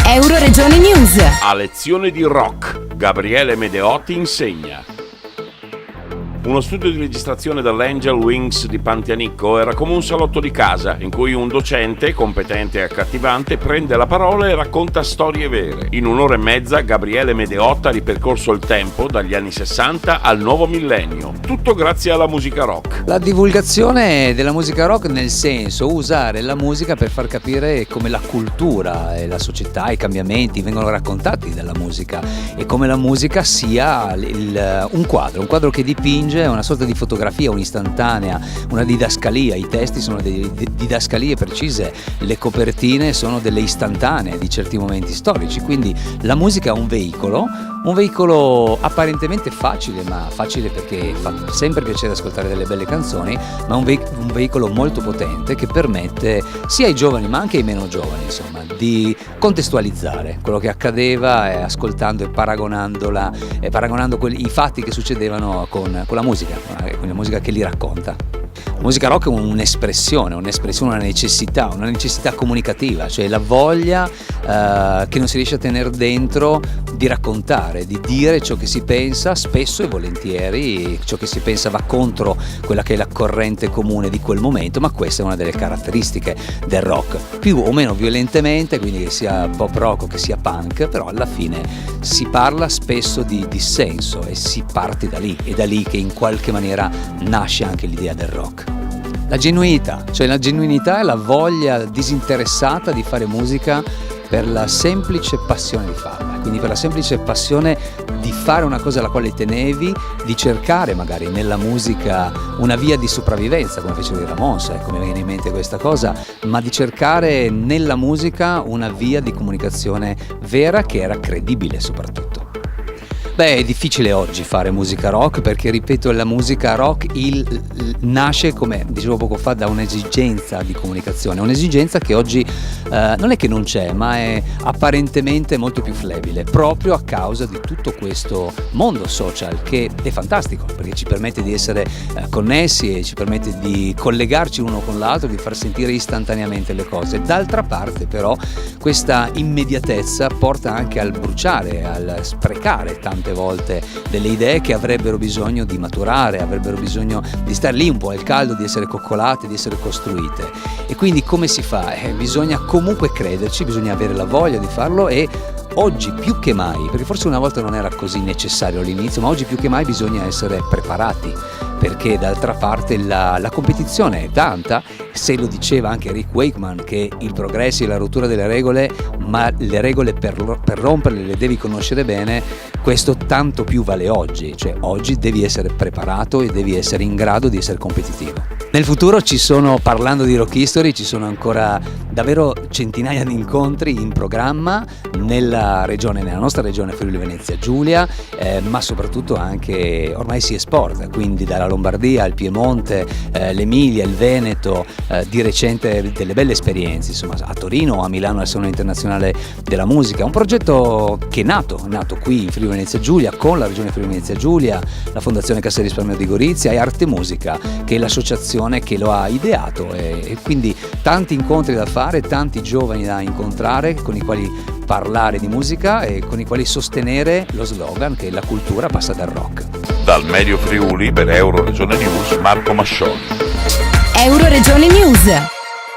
Euroregione News. A lezione di rock, Gabriele Medeotti insegna. Uno studio di registrazione dell'Angel Wings di Pantianicco era come un salotto di casa in cui un docente, competente e accattivante, prende la parola e racconta storie vere. In un'ora e mezza Gabriele Medeotti ha ripercorso il tempo dagli anni 60 al nuovo millennio, tutto grazie alla musica rock. La divulgazione della musica rock, nel senso usare la musica per far capire come la cultura e la società, i cambiamenti vengono raccontati dalla musica e come la musica sia un quadro che dipinge una sorta di fotografia, un'istantanea, una didascalia. I testi sono delle didascalie precise, le copertine sono delle istantanee di certi momenti storici, quindi la musica è un veicolo apparentemente facile, ma facile perché fa sempre piacere ascoltare delle belle canzoni, ma un veicolo molto potente che permette sia ai giovani ma anche ai meno giovani, insomma, di contestualizzare quello che accadeva ascoltando e paragonando i fatti che succedevano con la musica che li racconta. La musica rock è un'espressione, una necessità comunicativa, cioè la voglia che non si riesce a tenere dentro di raccontare, di dire ciò che si pensa, spesso e volentieri ciò che si pensa va contro quella che è la corrente comune di quel momento, ma questa è una delle caratteristiche del rock, più o meno violentemente, quindi che sia pop rock o che sia punk, però alla fine si parla spesso di dissenso e si parte da lì, è da lì che in qualche maniera nasce anche l'idea del rock. La genuinità è la voglia disinteressata di fare musica per la semplice passione di farla, quindi per la semplice passione di fare una cosa alla quale tenevi, di cercare magari nella musica una via di sopravvivenza, come fecero i Ramones, come viene in mente questa cosa, ma di cercare nella musica una via di comunicazione vera che era credibile soprattutto. Beh, è difficile oggi fare musica rock perché, ripeto, la musica rock nasce, come dicevo poco fa, da un'esigenza di comunicazione, un'esigenza che oggi non è che non c'è, ma è apparentemente molto più flebile, proprio a causa di tutto questo mondo social che è fantastico, perché ci permette di essere connessi e ci permette di collegarci l'uno con l'altro, di far sentire istantaneamente le cose. D'altra parte, però, questa immediatezza porta anche al bruciare, al sprecare tante volte delle idee che avrebbero bisogno di maturare, avrebbero bisogno di stare lì un po' al caldo, di essere coccolate, di essere costruite. E quindi come si fa? Bisogna comunque crederci, bisogna avere la voglia di farlo e oggi più che mai, perché forse una volta non era così necessario all'inizio, ma oggi più che mai bisogna essere preparati, perché d'altra parte la competizione è tanta. Se lo diceva anche Rick Wakeman, che il progresso è la rottura delle regole, ma le regole per romperle le devi conoscere bene, questo tanto più vale oggi, cioè oggi devi essere preparato e devi essere in grado di essere competitivo. Nel futuro parlando di Rock History, ci sono ancora davvero centinaia di incontri in programma nella nostra regione Friuli Venezia Giulia, ma soprattutto anche ormai si esporta, quindi dalla Lombardia al Piemonte, l'Emilia, il Veneto, di recente delle belle esperienze, insomma, a Torino, a Milano al Salone Internazionale della Musica, un progetto che è nato qui in Friuli Venezia Giulia con la regione Friuli Venezia Giulia, la Fondazione Cassa di Risparmio di Gorizia e Arte Musica, che è l'associazione che lo ha ideato, e quindi tanti incontri da fare, tanti giovani da incontrare con i quali parlare di musica e con i quali sostenere lo slogan che la cultura passa dal rock. Dal Medio Friuli per Euroregione News, Marco Mascioni. Euroregione News.